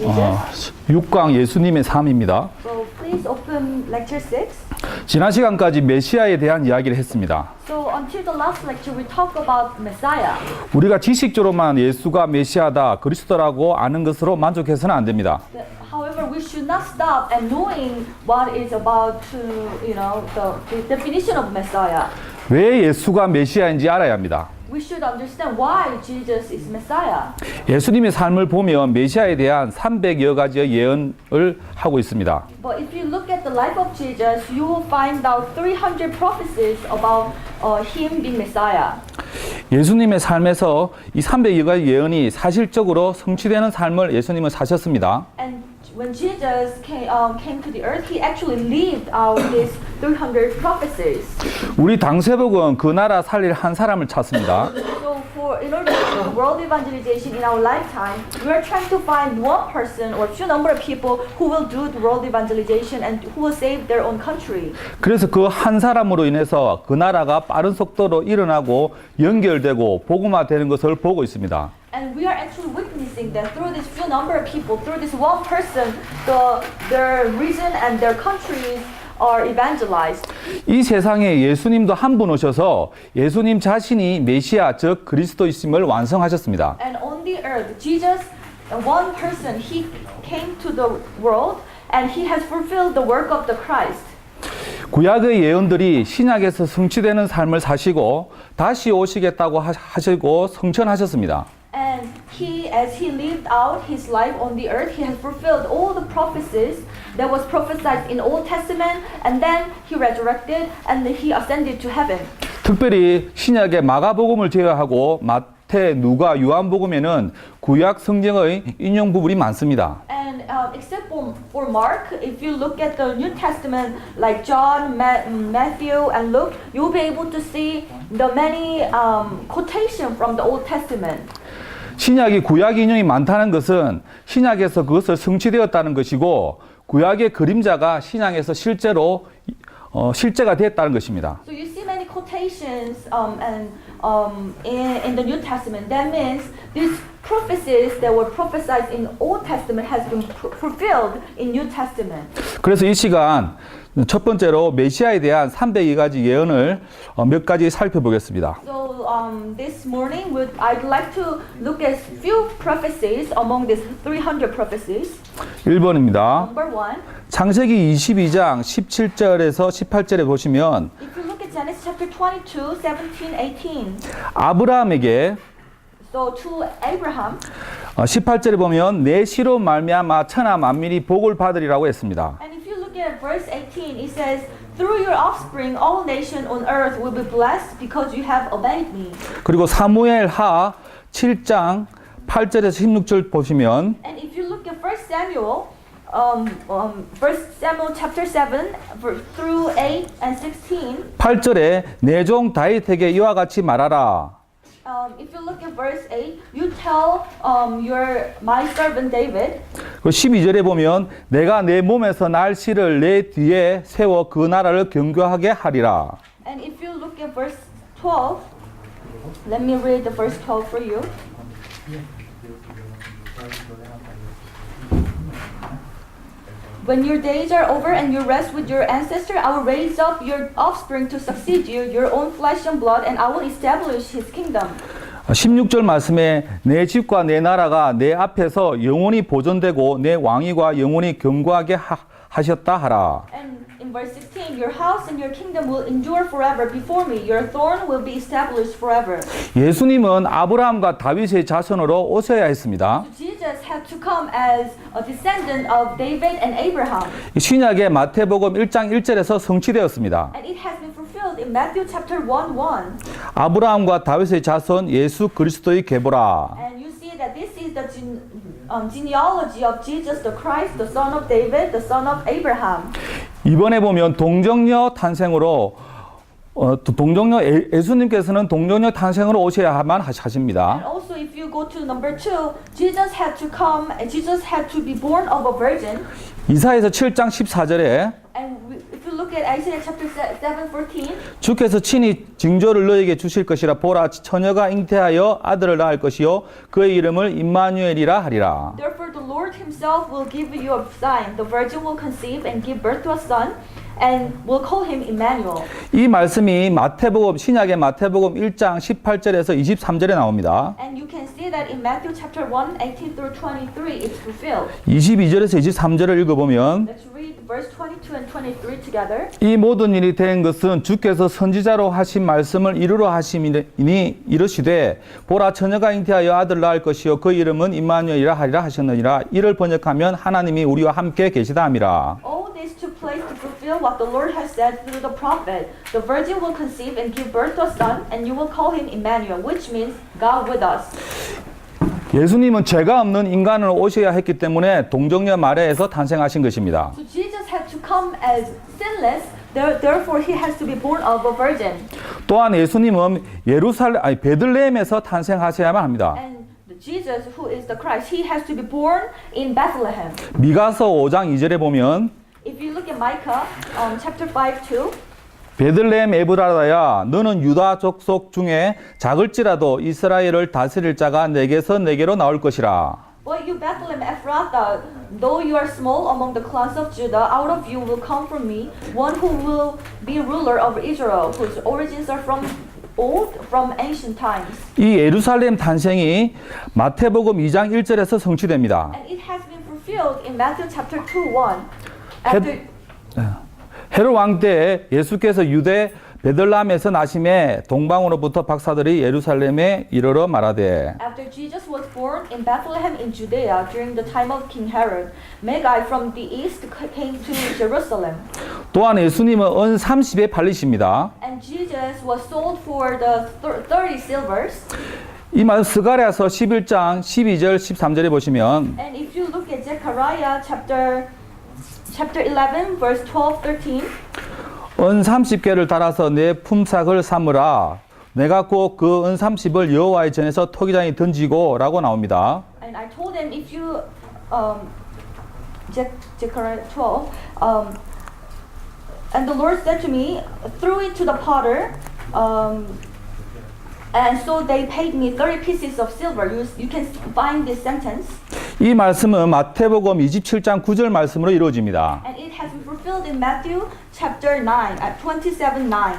Jesus. 6강 예수님의 삶입니다. So please open lecture 6. 지난 시간까지 메시아에 대한 이야기를 했습니다. So until the last lecture we talked about Messiah. 우리가 지식적으로만 예수가 메시아다, 그리스도라고 아는 것으로 만족해서는 안 됩니다. However, we should not stop at knowing what is about to, the definition of Messiah. 왜 예수가 메시아인지 알아야 합니다. We should understand why Jesus is Messiah. 예수님의 삶을 보면 메시아에 대한 300여 가지의 예언을 하고 있습니다. But if you look at the life of Jesus, you will find out 300 prophecies about him being Messiah. 예수님의 삶에서 이 300여 가지 예언이 사실적으로 성취되는 삶을 예수님은 사셨습니다. And when Jesus came to the earth, he actually lived out these 300 prophecies. 우리 당세복은 그 나라 살릴 한 사람을 찾습니다. So in order to do world evangelization in our lifetime, we are trying to find one person or few number of people who will do the world evangelization and who will save their own country. 그래서 그 한 사람으로 인해서 그 나라가 빠른 속도로 일어나고 연결되고 복음화되는 것을 보고 있습니다. And we are actually witnessing that through this few number of people, through this one person, their region and their countries are evangelized. 이 세상에 예수님도 한 분 오셔서 예수님 자신이 메시아 즉 그리스도이심을 완성하셨습니다. And on the earth, Jesus, one person, he came to the world and he has fulfilled the work of the Christ. 구약의 예언들이 신약에서 성취되는 삶을 사시고 다시 오시겠다고 하시고 성천하셨습니다. And he, as he lived out his life on the earth, he has fulfilled all the prophecies that was prophesied in Old Testament, and then he resurrected and he ascended to heaven. 특별히 신약의 마가복음을 제외하고 마태, 누가, 요한복음에는 구약 성경의 인용 부분이 많습니다. And except for Mark, if you look at the New Testament, like John, Matthew, and Luke, you'll be able to see the many quotation from the Old Testament. 신약이 구약 인용이 많다는 것은 신약에서 그것을 성취되었다는 것이고 구약의 그림자가 신약에서 실제로 실제가 됐다는 것입니다. So you see many quotations in the New Testament. That means these prophecies that were prophesied in Old Testament has been fulfilled in New Testament. 그래서 이 시간 첫 번째로 메시아에 대한 302가지 예언을 몇 가지 살펴보겠습니다. So this morning I'd like to look at few prophecies among these 300 prophecies. 1번입니다. Number 1. 창세기 22장 17절에서 18절에 보시면 If you look at Genesis chapter 22, 17, 18. 아브라함에게 So to Abraham, 18절에 보면 내 씨로 말미암아 천하 만민이 복을 받으리라고 했습니다. and if you look at verse 18, it says, through your offspring all nations on earth will be blessed because you have obeyed me. 그리고 사무엘 하 7장 8절에서 16절 보시면 And if you look at 1 Samuel, 1 Samuel chapter 7 through 8 and 16, 8절에 내 종 다윗에게 이와 같이 말하라. if you look at verse 8, you tell my servant David. 그 12절에 보면 내가 내 몸에서 날 씨를 내 뒤에 세워 그 나라를 견고하게 하리라. And if you look at verse 12, let me read the verse 12 for you. When your days are over and you rest with your ancestor, I will raise up your offspring to succeed you, your own flesh and blood, and I will establish his kingdom. 16절 말씀에 내 집과 내 나라가 내 앞에서 영원히 보존되고 내 왕위가 영원히 견고하게 하셨다 하라. And in verse 16, your house and your kingdom will endure forever before me. Your throne will be established forever. 예수님은 아브라함과 다윗의 자손으로 오셔야 했습니다. Jesus had to come as a descendant of David and Abraham. 신약의 마태복음 1장 1절에서 성취되었습니다. And it has been fulfilled in Matthew chapter 1:1. 아브라함과 다윗의 자손 예수 그리스도의 계보라. And you see that this is the genealogy of Jesus the Christ, the son of David, the son of Abraham. 이번에 보면 동정녀 탄생으로 예수님께서는 동정녀 탄생으로 오셔야만 하십니다. And also if you go to number 2, Jesus had to come and Jesus had to be born of a virgin. 이사야서 7장 14절에 And if you look look at Isaiah chapter 7:14, 주께서 친히 징조를 너에게 주실 것이라. 보라, 처녀가 잉태하여 아들을 낳을 것이요 그의 이름을 임마누엘이라 하리라. therefore the Lord himself will give you a sign. The virgin will conceive and give birth to a son, and will call him Emmanuel. 이 말씀이 마태복음 신약의 마태복음 1장 18절에서 23절에 나옵니다. And you can see that in Matthew chapter 1, 18 through 23, it's fulfilled. 22절에서 23절을 읽어보면 Let's read verse 22 and 23 together. 이 모든 일이 된 것은 주께서 선지자로 하신 말씀을 이루려 하심이니 이르시되 보라 처녀가 잉태하여 아들을 낳을 것이요 그 이름은 임마누엘이라 하리라 하셨느니라. 이를 번역하면 하나님이 우리와 함께 계시다 함이라. All this took place to fulfill what the Lord has said through the prophet. The virgin will conceive and give birth to a son, and you will call him Emmanuel, which means God with us. 예수님은 죄가 없는 인간으로 오셔야 했기 때문에 동정녀 마리아에서 탄생하신 것입니다. So Jesus had to come as sinless, therefore he has to be born of a virgin. 또한 예수님은 베들레헴에서 탄생하셔야만 합니다. And Jesus, who is the Christ, he has to be born in Bethlehem. 미가서 5장 2절에 보면 If you look at Micah, chapter 5:2, 베들레헴 에브라다야 너는 유다 족속 중에 작을지라도 이스라엘을 다스릴 자가 내게서 내게로 나올 것이라. But you Bethlehem Ephrathah, though you are small among the clans of Judah, out of you will come from me one who will be ruler over Israel, whose origins are from ancient times. 이 예루살렘 탄생이 마태복음 2장 1절에서 성취됩니다. And it has been fulfilled in Matthew chapter 2:1. After 헤롯 왕 때 예수께서 유대 베들레헴에서 나심에 동방으로부터 박사들이 예루살렘에 이르러 말하되 After Jesus was born in Bethlehem in Judea during the time of King Herod, Magi from the east came to Jerusalem. 또한 예수님은 은 30에 팔리십니다. And Jesus was sold for the 30 silvers. 이 말 스가랴서 11장 12절 13절에 보시면 And if you look at Zechariah chapter 11 verse 12, 13, 은 30개를 달아서 내 품삯을 삼으라. 내가 꼭 그 은 30을 여호와의 전에서 토기장에 던지고 라고 나옵니다. and I told him if you Zechariah 12 and the Lord said to me, throw it to the potter, and so they paid me 30 pieces of silver. You can find this sentence. 이 말씀은 마태복음 27장 9절 말씀으로 이루어집니다. And it has been fulfilled in Matthew chapter 9 at 27:9.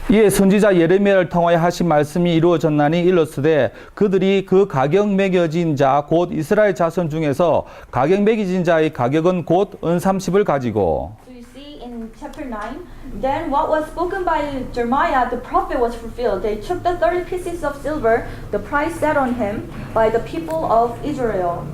이에 선지자 예레미야를 통하여 하신 말씀이 이루어졌나니 일렀으되 그들이 그 가격 매겨진 자 곧 이스라엘 자손 중에서 가격 매겨진 자의 가격은 곧 은 30을 가지고 So you see in chapter 9, then what was spoken by Jeremiah the prophet was fulfilled. They took the 30 pieces of silver, the price set on him by the people of Israel.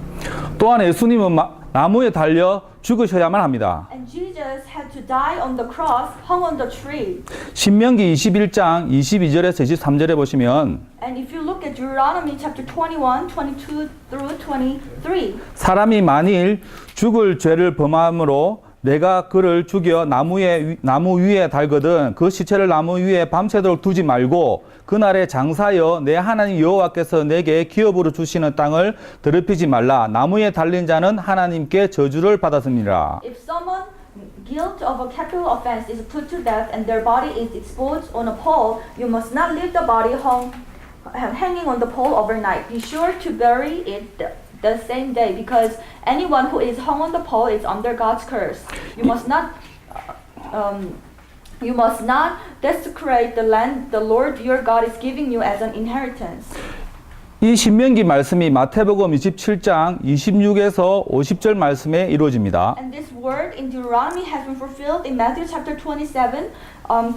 또한 예수님은 나무에 달려 죽으셔야만 합니다. And Jesus had to die on the cross, hung on the tree. 신명기 21장 22절에서 23절에 보시면 And if you look at Deuteronomy chapter 21, 22 through 23, 사람이 만일 죽을 죄를 범함으로 내가 그를 죽여 나무 위에 달거든 그 시체를 나무 위에 밤새도록 두지 말고 그날에 장사여 내 하나님 여호와께서 내게 기업으로 주시는 땅을 더럽히지 말라. 나무에 달린 자는 하나님께 저주를 받았느니라. if someone guilt of a capital offense is put to death and their body is exposed on a pole, you must not leave the body hanging on the pole overnight. Be sure to bury it the same day, because anyone who is hung on the pole is under God's curse. You must not desecrate the land the Lord your God is giving you as an inheritance. 이 신명기 말씀이 마태복음 27장 26에서 50절 말씀에 이루어집니다. And this word in Deuteronomy has been fulfilled in Matthew chapter 27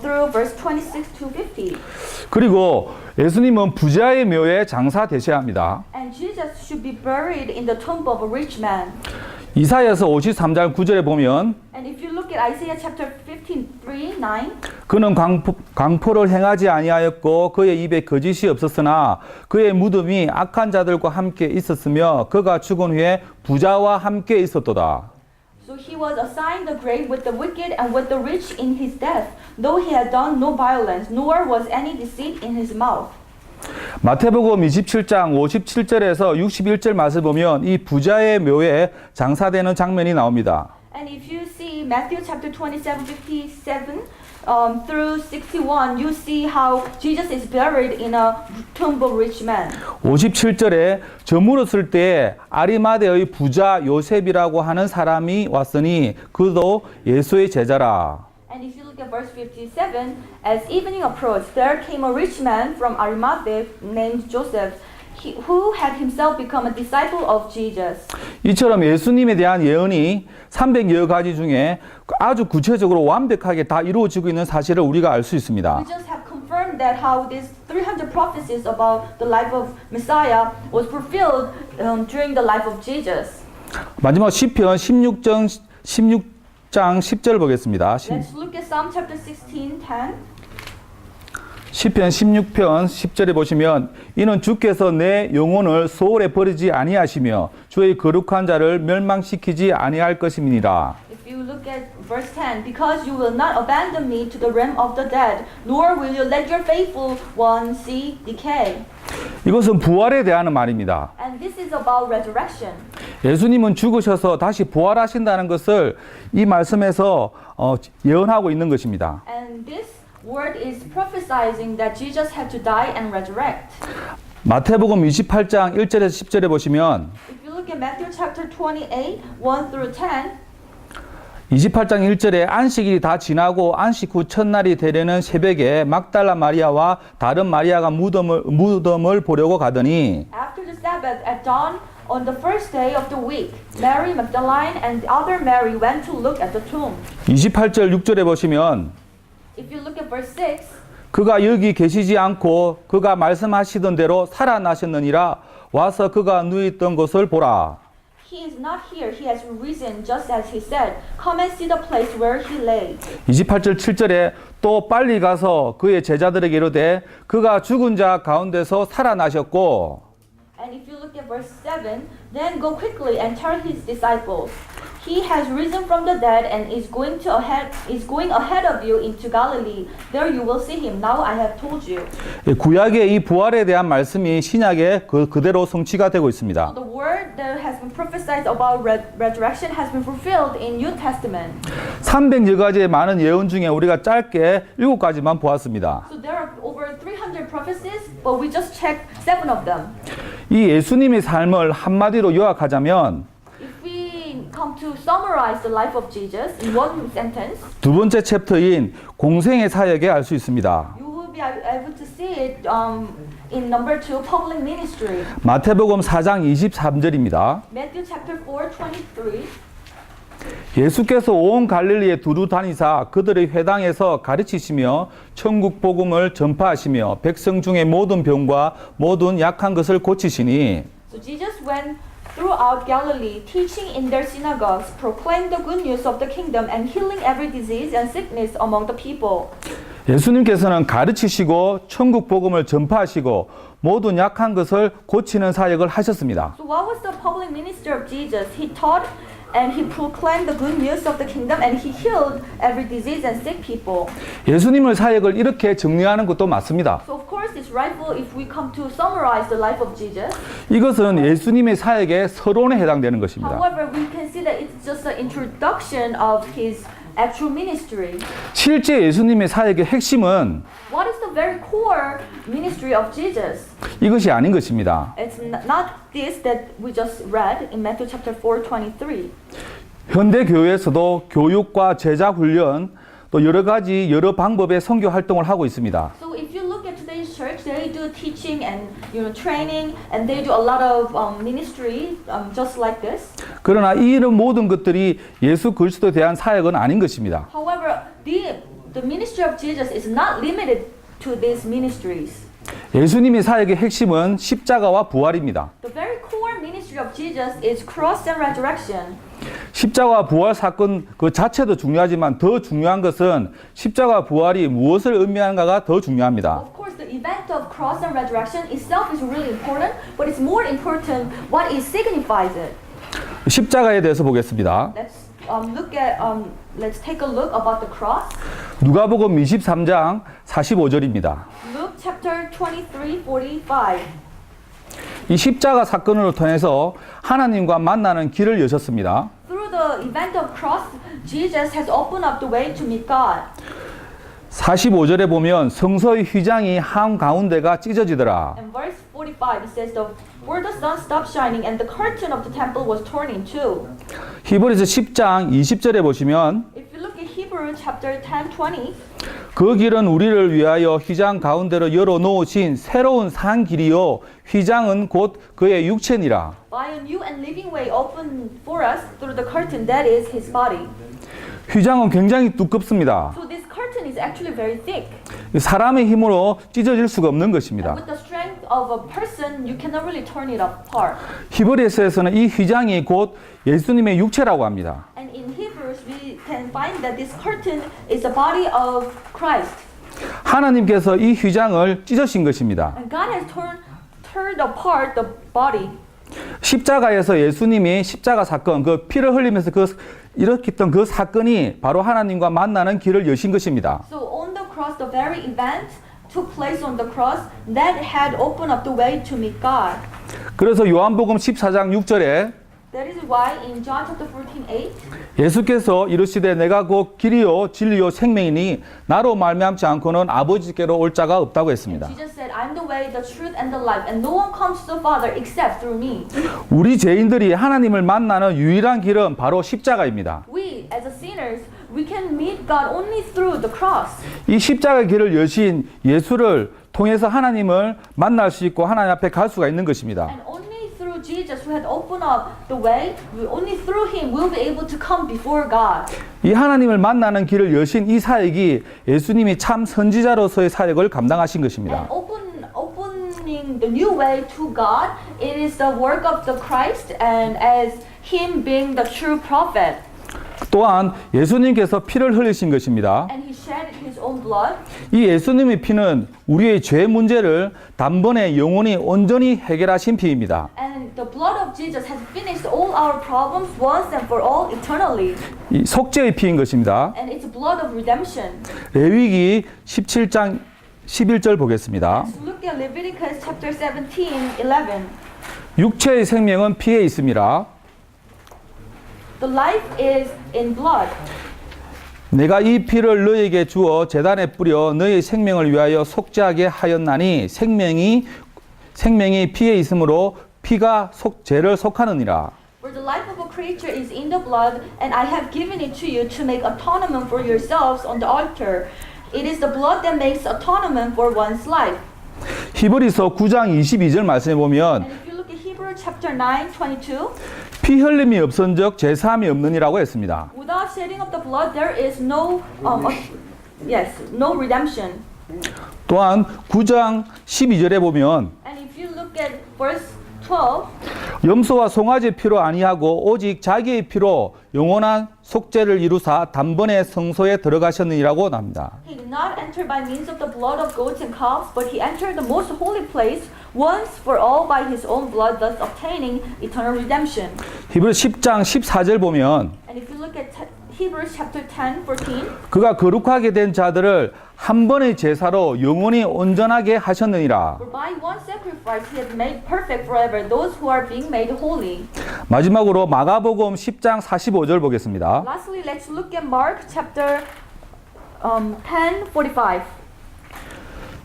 through verse 26 to 50. 그리고 예수님은 부자의 묘에 장사되셔야 합니다. And Jesus should be buried in the tomb of a rich man. 이사야서 53장 9절에 보면 And if you look at Isaiah chapter 15:3-9, 그는 강포를 행하지 아니하였고 그의 입에 거짓이 없었으나 그의 무덤이 악한 자들과 함께 있었으며 그가 죽은 후에 부자와 함께 있었도다. so he was assigned the grave with the wicked and with the rich in his death, though he had done no violence, nor was any deceit in his mouth. 마태복음 27장 57절에서 61절 말씀 보면 이 부자의 묘에 장사되는 장면이 나옵니다. And if you see Matthew chapter 27, 57 through 61, you see how Jesus is buried in a tomb of rich man. 57절에 저물었을 때 아리마대의 부자 요셉이라고 하는 사람이 왔으니 그도 예수의 제자라. And if you look at verse 57, as evening approached, there came a rich man from Arimathea named Joseph, who had himself become a disciple of Jesus. 이처럼 예수님에 대한 예언이 300여 가지 중에 아주 구체적으로 완벽하게 다 이루어지고 있는 사실을 우리가 알 수 있습니다. We just have confirmed that how these 300 prophecies about the life of Messiah was fulfilled during the life of Jesus. 마지막 시편 16장 10절 보겠습니다. Let's look at Psalm chapter 16:10. 시편 16편 10절에 보시면 이는 주께서 내 영혼을 소홀에 버리지 아니하시며 주의 거룩한 자를 멸망시키지 아니할 것임이니라. If you look at verse 10, because you will not abandon me to the realm of the dead, nor will you let your faithful one see decay. 이것은 부활에 대한 말입니다. And this is about resurrection. 예수님은 죽으셔서 다시 부활하신다는 것을 이 말씀에서 예언하고 있는 것입니다. And this word is prophesying that Jesus had to die and resurrect. 마태복음 28장 1절에서 10절에 보시면 If you look at Matthew chapter 28, 1 through 10, 28장 1절에 안식일이 다 지나고 안식 후 첫날이 되려는 새벽에 막달라 마리아와 다른 마리아가 무덤을 보려고 가더니 after the Sabbath at dawn on the first day of the week, Mary Magdalene and the other Mary went to look at the tomb. 28절 6절에 보시면 If you look at verse 6, 그가 여기 계시지 않고 그가 말씀하시던 대로 살아나셨느니라 와서 그가 누워있던 것을 보라. he is not here, he has risen just as he said. Come and see the place where he lay. 28절 7절에 또 빨리 가서 그의 제자들에게 이르되 그가 죽은 자 가운데서 살아나셨고 And if you look at verse 7, then go quickly and tell his disciples, he has risen from the dead and is going ahead of you into Galilee. There you will see him. Now I have told you. 구약의 이 부활에 대한 말씀이 신약에 그대로 성취가 되고 있습니다. The word that has been prophesied about resurrection has been fulfilled in New Testament. 300여 가지의 많은 예언 중에 우리가 짧게 7가지만 보았습니다. So there are over 300 prophecies, but we just checked 7 of them. 이 예수님의 삶을 한마디로 요약하자면 If we come to summarize the life of Jesus in one sentence, 두 번째 챕터인 공생의 사역에 알 수 있습니다. you will be able to see it in number 2, public ministry. 마태복음 4장 23절입니다. Matthew chapter 4, 23. 예수께서 온 갈릴리에 두루 다니사 그들의 회당에서 가르치시며 천국 복음을 전파하시며 백성 중에 모든 병과 모든 약한 것을 고치시니 So Jesus went throughout Galilee, teaching in their synagogues, proclaimed the good news of the kingdom, and healing every disease and sickness among the people. 예수님께서는 가르치시고 천국 복음을 전파하시고 모든 약한 것을 고치는 사역을 하셨습니다. So what was the public ministry of Jesus? He taught and he proclaimed the good news of the kingdom, and he healed every disease and sick people. 예수님의 사역을 이렇게 정리하는 것도 맞습니다. So of course it's rightful if we come to summarize the life of Jesus. 이것은 예수님의 사역의 서론에 해당되는 것입니다. However, we can see that it's just an introduction of his actual ministry. 실제 예수님의 사역의 핵심은 What is the very core ministry of Jesus? 이것이 아닌 것입니다. It's not this that we just read in Matthew chapter 4:23. 현대 교회에서도 교육과 제자 훈련 또 여러 방법의 선교 활동을 하고 있습니다. So if you look at today's church, they do teaching and training, and they do a lot of ministry, just like this. 그러나 이런 모든 것들이 예수 그리스도에 대한 사역은 아닌 것입니다. However, the ministry of Jesus is not limited to these ministries. 예수님의 사역의 핵심은 십자가와 부활입니다. The very core ministry of Jesus is cross and resurrection. 십자가 부활 사건 그 자체도 중요하지만 더 중요한 것은 십자가 부활이 무엇을 의미하는가가 더 중요합니다. Of course, the event of cross and resurrection itself is really important, but it's more important what it signifies it. 십자가에 대해서 보겠습니다. Let's take a look about the cross. 누가복음 23장 45절입니다. Luke chapter 23:45. 이 십자가 사건으로 통해서 하나님과 만나는 길을 여셨습니다. Through through the event of cross, Jesus has opened up the way to meet God. 45절에 보면 성소의 휘장이 한 가운데가 찢어지더라. In verse 45, it says, "For the sun stopped shining, and the curtain of the temple was torn in two." 히브리서 10장 20절에 보시면 If you look at Hebrews chapter 10, 20, 그 길은 우리를 위하여 휘장 가운데로 열어 놓으신 새로운 산 길이요 휘장은 곧 그의 육체니라. by a new and living way opened for us through the curtain that is his body. 휘장은 굉장히 두껍습니다. So this curtain is actually very thick. 사람의 힘으로 찢어질 수가 없는 And 것입니다. with the strength of a person, you cannot really turn it apart. 히브리서에서는 이 휘장이 곧 예수님의 육체라고 합니다. And in Hebrews, we can find that this curtain is the body of Christ. 하나님께서 이 휘장을 찢으신 것입니다. And God has turned apart the body. 십자가에서 예수님이 십자가 사건, 그 피를 흘리면서 일으켰던 그 사건이 바로 하나님과 만나는 길을 여신 것입니다. So on the cross, the very event took place on the cross that had opened up the way to meet God. 그래서 요한복음 14장 6절에 That is why in John chapter 14:8, 예수께서 이르시되 내가 곧 길이요 진리요 생명이니 나로 말미암지 않고는 아버지께로 올 자가 없다고 했습니다. Jesus said, "I'm the way, the truth, and the life, and no one comes to the Father except through me." 우리 죄인들이 하나님을 만나는 유일한 길은 바로 십자가입니다. We, as sinners, we can meet God only through the cross. 이 십자가 길을 여신 예수를 통해서 하나님을 만날 수 있고 하나님 앞에 갈 수가 있는 것입니다. And only through Jesus, who had opened up the way, only through Him we'll be able to come before God. 이 하나님을 만나는 길을 여신 이 사역이 예수님이 참 선지자로서의 사역을 감당하신 것입니다. And opening the new way to God, it is the work of the Christ, and as Him being the true prophet. 또한 예수님께서 피를 흘리신 것입니다. And He shed His own blood. 이 예수님의 피는 우리의 죄 문제를 단번에 영원히 온전히 해결하신 피입니다. And the blood of Jesus has finished all our problems once and for all eternally. 이 속죄의 피인 것입니다. And it's blood of redemption. 레위기 17장 11절 보겠습니다. Let's look at Leviticus chapter 17, 11. 육체의 생명은 피에 있습니다. The life is in blood. 내가 이 피를 너에게 주어 제단에 뿌려 너의 생명을 위하여 속죄하게 하였나니 생명이 피에 있으므로 피가 죄를 속하느니라. For the life of a creature is in the blood, and I have given it to you to make atonement for yourselves on the altar. It is the blood that makes atonement for one's life. 히브리서 9장 22절 말씀해 보면 And if you look at Hebrews chapter 9, 22, 피 흘림이 없은즉 제사함이 없느니라고 했습니다. without shedding of the blood, there is no redemption. 또한 9장 12절에 보면 And if you look at verse 12, 염소와 송아지 피로 아니하고 오직 자기의 피로 영원한 속죄를 이루사 단번에 성소에 들어가셨느니라고 합니다. he did not enter by means of the blood of goats and calves, but he entered the most holy place once for all by his own blood, thus obtaining eternal redemption. 히브리 10장 14절 보면 And if you look at Hebrews chapter 10, 14, 그가 거룩하게 된 자들을 한 번의 제사로 영원히 온전하게 하셨느니라. for by one sacrifice he has made perfect forever those who are being made holy. 마지막으로 마가복음 10장 45절 보겠습니다. Lastly, let's look at Mark chapter 10, 45.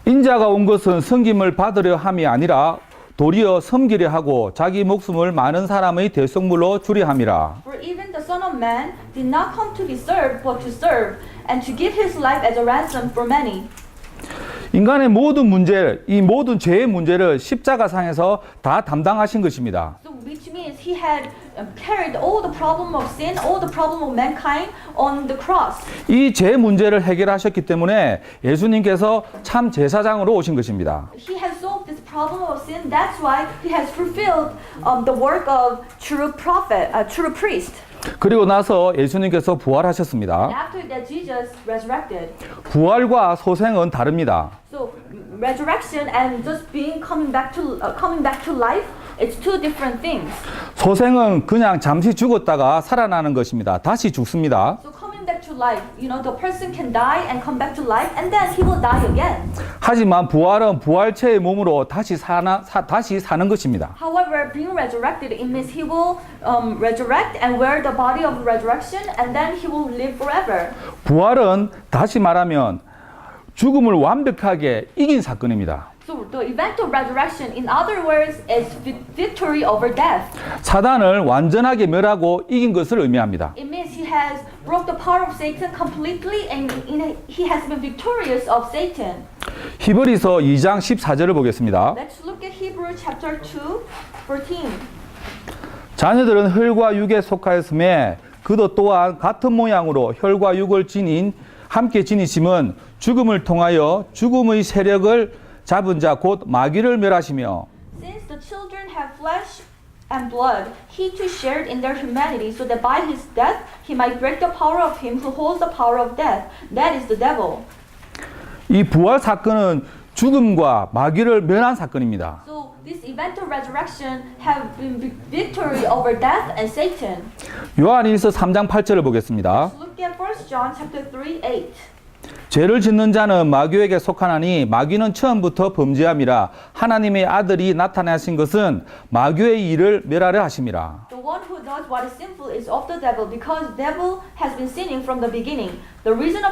인자가 온 것은 섬김을 받으려 함이 아니라 도리어 섬기려 하고 자기 목숨을 많은 사람의 대속물로 주려 함이라. For even the Son of Man did not come to be served, but to serve, and to give his life as a ransom for many. 인간의 모든 문제, 이 모든 죄의 문제를 십자가상에서 다 담당하신 것입니다. So which means he had carried all the problem of sin, all the problem of mankind on the cross. 이 죄 문제를 해결하셨기 때문에 예수님께서 참 제사장으로 오신 것입니다. He has solved this problem of sin. That's why he has fulfilled the work of true prophet, true priest. 그리고 나서 예수님께서 부활하셨습니다. After that, Jesus resurrected. 부활과 소생은 다릅니다. So resurrection and just coming back to life, it's two different things. 소생은 그냥 잠시 죽었다가 살아나는 것입니다. 다시 죽습니다. So coming back to to life. You know, the person can die and come back to life, and then he will die again. 하지만 부활은 부활체의 몸으로 다시 사는 것입니다. However, being resurrected, it means he will resurrect and wear the body of resurrection, and then he will live forever. 부활은 다시 말하면 죽음을 완벽하게 이긴 사건입니다. So the event of resurrection, in other words, is victory over death. 사단을 완전하게 멸하고 이긴 것을 의미합니다. It means he has broke the power of Satan completely, and he has been victorious of Satan. 히브리서 2장 14절을 보겠습니다. Let's look at Hebrews chapter 2, 14. 자녀들은 혈과 육에 속하였음에 그도 또한 같은 모양으로 혈과 육을 함께 지니심은 죽음을 통하여 죽음의 세력을 잡은 자 곧 마귀를 멸하시며 Since the children have flesh and blood, he too shared in their humanity, so that by his death he might break the power of him who holds the power of death, that is the devil. 이 부활 사건은 죽음과 마귀를 멸한 사건입니다. So this event of resurrection have been victory over death and Satan. 요한일서 3장 8절을 보겠습니다. Let's look at 1 John chapter 3, 8. 죄를 짓는 자는 마귀에게 속하나니 마귀는 처음부터 범죄함이라 하나님의 아들이 나타나신 것은 마귀의 일을 멸하려 하심이라. The one who does what is sinful is of the devil, because devil has been sinning from the beginning. The reason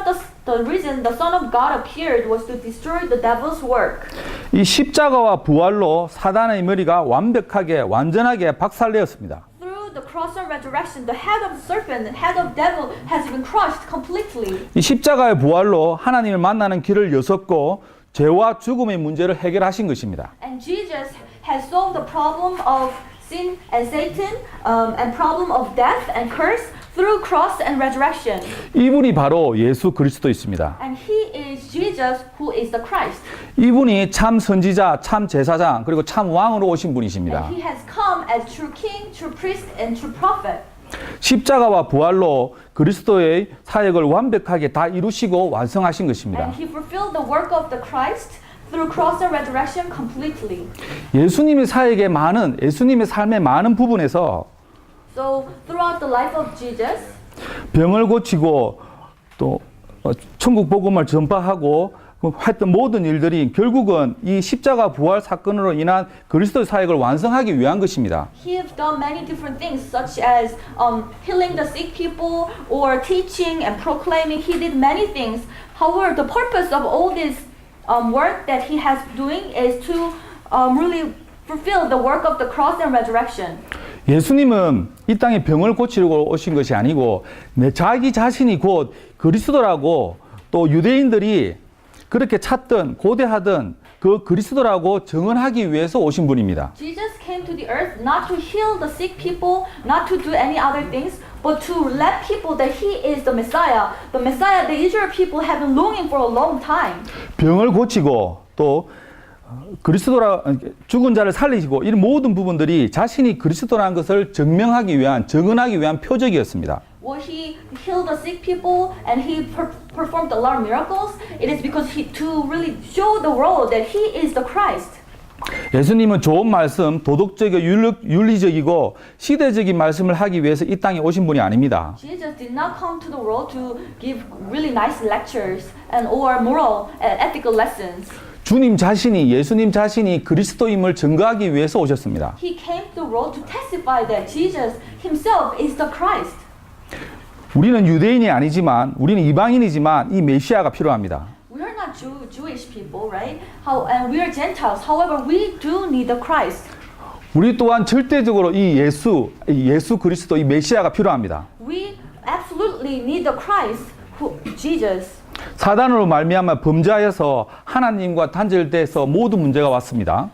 the Son of God appeared was to destroy the devil's work. 이 십자가와 부활로 사단의 머리가 완전하게 박살되었습니다. Through the cross and resurrection, the head of the serpent, the head of devil has been crushed completely. 이 십자가의 부활로 하나님을 만나는 길을 여섰고 죄와 죽음의 문제를 해결하신 것입니다. And Jesus has solved the problem of sin and Satan, and problem of death and curse through cross and resurrection. 이분이 바로 예수 그리스도이십니다. And he is Jesus, who is the Christ. 이분이 참 선지자, 참 제사장, 그리고 참 왕으로 오신 분이십니다. And he has come as true king, true priest, and true prophet. 십자가와 부활로 그리스도의 사역을 완벽하게 다 이루시고 완성하신 것입니다. And he fulfilled the work of the Christ through cross and resurrection completely. 예수님의 삶의 많은 부분에서 So throughout the life of Jesus, 병을 고치고 또 천국 복음을 전파하고 했던 모든 일들이 결국은 이 십자가 부활 사건으로 인한 그리스도의 사역을 완성하기 위한 것입니다. he has done many different things, such as healing the sick people or teaching and proclaiming. He did many things. However, the purpose of all this work that he has doing is to really fulfill the work of the cross and resurrection. 예수님은 이 땅에 병을 고치려고 오신 것이 아니고 자기 자신이 곧 그리스도라고 또 유대인들이 그렇게 찾던 고대하던 그 그리스도라고 증언하기 위해서 오신 분입니다. Jesus came to the earth not to heal the sick people, not to do any other things, but to let people that he is the Messiah the Israel people have been longing for a long time. 병을 고치고 또 그리스도라 죽은 자를 살리시고 이런 모든 부분들이 자신이 그리스도라는 것을 증언하기 위한 표적이었습니다. Well, he healed the sick people and he performed a lot of miracles. It is because to really show the world that he is the Christ. 예수님은 좋은 말씀, 도덕적이고 윤리적이고 시대적인 말씀을 하기 위해서 이 땅에 오신 분이 아닙니다. Jesus did not come to the world to give really nice lectures or moral and ethical lessons. 예수님 자신이 그리스도임을 증거하기 위해서 오셨습니다. He came to the world to testify that Jesus himself is the Christ. 우리는 유대인이 아니지만, 우리는 이방인이지만 이 메시아가 필요합니다. We are not Jewish people, right? And we are Gentiles. However, we do need the Christ. 우리 또한 절대적으로 이 예수 그리스도, 이 메시아가 필요합니다. We absolutely need the Christ, Jesus. 사단으로 말미암아 범죄하여서 하나님과 단절돼서 모든 문제가 왔습니다.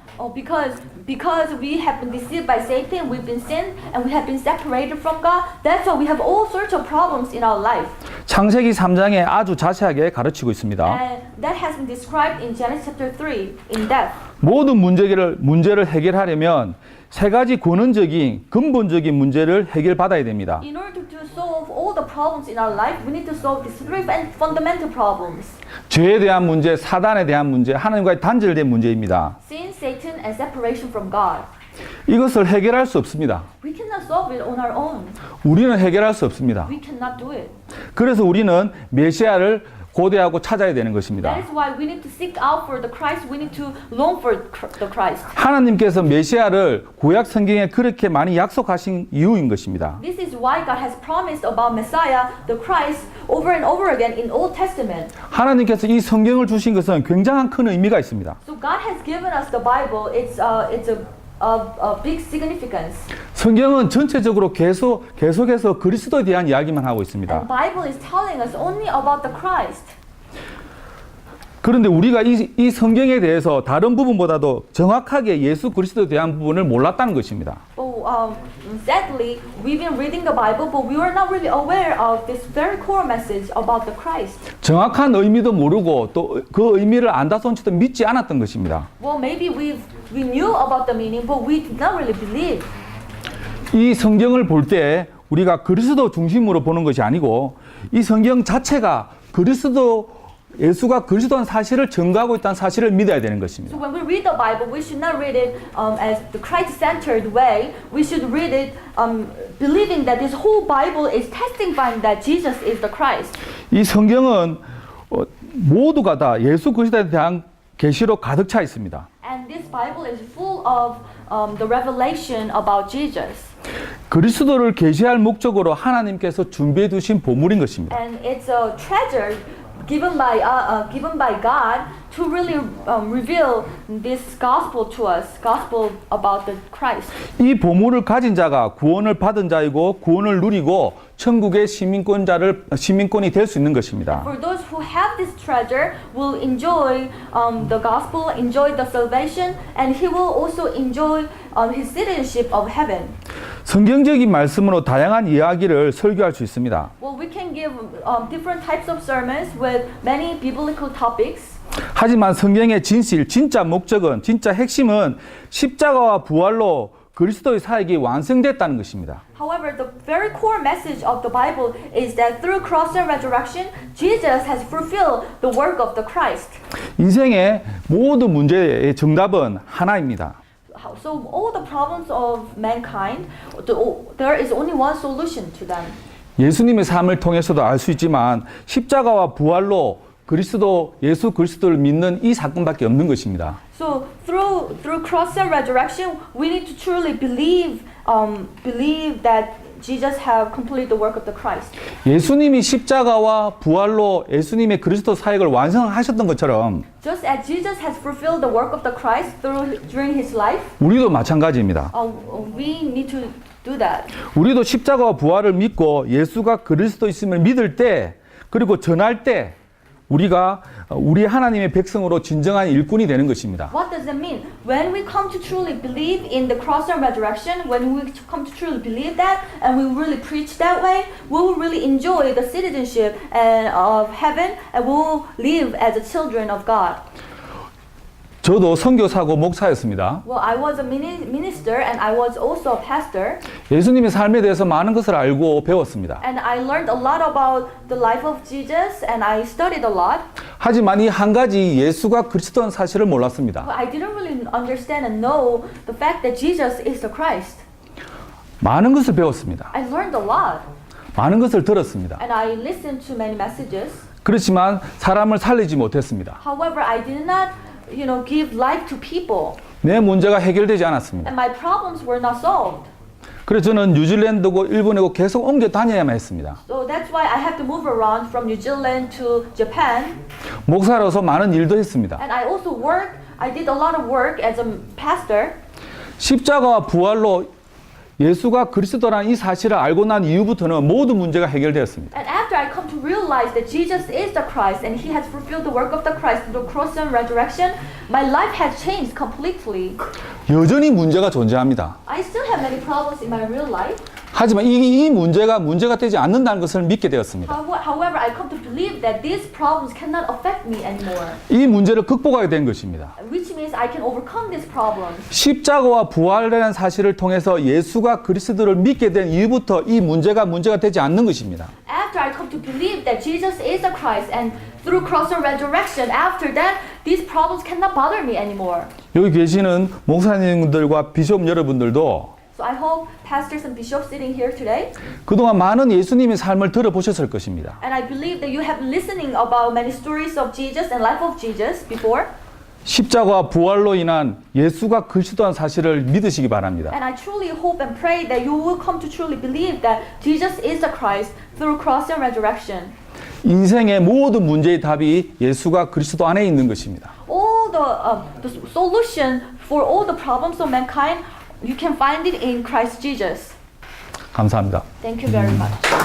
Because we have been deceived by Satan, we've been sinned, and we have been separated from God. That's why we have all sorts of problems in our life. 창세기 3장에 아주 자세하게 가르치고 있습니다. And that has been described in Genesis chapter 3 in depth. 모든 문제를 해결하려면 세 가지 근본적인 문제를 해결받아야 됩니다. In order to solve all the problems in our life, we need to solve these three fundamental problems. 죄에 대한 문제, 사단에 대한 문제, 하나님과의 단절된 문제입니다. Sin, Satan, and separation from God. 이것을 해결할 수 없습니다. We cannot solve it on our own. 우리는 해결할 수 없습니다. We cannot do it. 그래서 우리는 메시아를 고대하고 찾아야 되는 것입니다. That is why we need to seek out for the Christ. We need to long for the Christ. 하나님께서 메시아를 구약 성경에 그렇게 많이 약속하신 이유인 것입니다. This is why God has promised about Messiah, the Christ, over and over again in Old Testament. 하나님께서 이 성경을 주신 것은 굉장한 큰 의미가 있습니다. So God has given us the Bible. It's a big significance. 성경은 전체적으로 계속해서 그리스도에 대한 이야기만 하고 있습니다. And Bible is telling us only about the Christ. 그런데 우리가 이 성경에 대해서 다른 부분보다도 정확하게 예수 그리스도에 대한 부분을 몰랐다는 것입니다. But sadly, we've been reading the Bible, but we were not really aware of this very core message about the Christ. 정확한 의미도 모르고 또 그 의미를 안다 손치도 믿지 않았던 것입니다. Well, maybe we knew about the meaning, but we did not really believe. 이 성경을 볼 때 우리가 그리스도 중심으로 보는 것이 아니고 이 성경 자체가 예수가 그리스도한 사실을 증거하고 있다는 사실을 믿어야 되는 것입니다. So when we read the Bible, we should not read it as the Christ-centered way. We should read it believing that this whole Bible is testifying that Jesus is the Christ. 이 성경은 모두가 다 예수 그리스도에 대한 계시로 가득 차 있습니다. And this Bible is full of the revelation about Jesus. 그리스도를 계시할 목적으로 하나님께서 준비해 두신 보물인 것입니다. And it's a treasure given by God to really reveal this gospel to us, gospel about the Christ. 이 보물을 가진 자가 구원을 받은 자이고 구원을 누리고 천국의 시민권이 될 수 있는 것입니다. For those who have this treasure will enjoy the gospel, enjoy the salvation, and he will also enjoy his citizenship of heaven. 성경적인 말씀으로 다양한 이야기를 설교할 수 있습니다. Well, we can give different types of sermons with many biblical topics. 하지만 성경의 진짜 목적은, 진짜 핵심은 십자가와 부활로 그리스도의 사역이 완성됐다는 것입니다. However, the very core message of the Bible is that through cross and resurrection, Jesus has fulfilled the work of the Christ. 인생의 모든 문제의 정답은 하나입니다. So all the problems of mankind, there is only one solution to them. 예수님의 삶을 통해서도 알 수 있지만 십자가와 부활로 예수 그리스도를 믿는 이 사건밖에 없는 것입니다. So through cross and resurrection, we need to truly believe that Jesus have completed the work of the Christ. 예수님이 십자가와 부활로 예수님의 그리스도 사역을 완성하셨던 것처럼 Just as Jesus has fulfilled the work of the Christ during his life, 우리도 마찬가지입니다. we need to do that. 우리도 십자가와 부활을 믿고 예수가 그리스도 있음을 믿을 때 그리고 전할 때 우리 하나님의 백성으로 진정한 일꾼이 되는 것입니다. What does it mean? When we come to truly believe in the cross and resurrection, when we come to truly believe that, and we really preach that way, we will really enjoy the citizenship of heaven, and we will live as the children of God. 저도 선교사고 목사였습니다. Well, I was a minister, and I was also a pastor. 예수님의 삶에 대해서 많은 것을 알고 배웠습니다. And I learned a lot about the life of Jesus, and I studied a lot. 하지만 이 한 가지 예수가 그리스도인 사실을 몰랐습니다. But I didn't really understand and know the fact that Jesus is the Christ. 많은 것을 배웠습니다. I learned a lot, 많은 것을 들었습니다. and I listened to many messages. 그렇지만 사람을 살리지 못했습니다. However, I did not, give life to people, 내 문제가 해결되지 않았습니다. and my problems were not solved. 그래서 저는 뉴질랜드고 일본이고 계속 옮겨 다녀야만 했습니다. So that's why I had to move around from New Zealand to Japan, 목사로서 많은 일도 했습니다. and I did a lot of work as a pastor. 십자가와 부활로 예수가 그리스도라는 이 사실을 알고 난 이후부터는 모든 문제가 해결되었습니다. And after I come to realize that Jesus is the Christ and he has fulfilled the work of the Christ through the cross and resurrection, my life has changed completely. 여전히 문제가 존재합니다. I still have many problems in my real life. 하지만 이 문제가 되지 않는다는 것을 믿게 되었습니다. However, I come to believe that these problems cannot affect me anymore, 이 문제를 극복하게 된 것입니다. which means I can overcome these problems. 십자가와 부활이라는 사실을 통해서 예수가 그리스도를 믿게 된 이후부터 이 문제가 되지 않는 것입니다. After I come to believe that Jesus is the Christ and through cross and resurrection, after that, these problems cannot bother me anymore. 여기 계시는 목사님들과 비숍 여러분들도 So I hope pastors and bishops sitting here today, 그동안 많은 예수님의 삶을 들어보셨을 것입니다. and I believe that you have listening about many stories of Jesus and life of Jesus before, 십자가 부활로 인한 예수가 그리스도한 사실을 믿으시기 바랍니다. and I truly hope and pray that you will come to truly believe that Jesus is the Christ through cross and resurrection. 인생의 모든 문제의 답이 예수가 그리스도 안에 있는 것입니다. All the solution for all the problems of mankind, you can find it in Christ Jesus. 감사합니다. Thank you very much.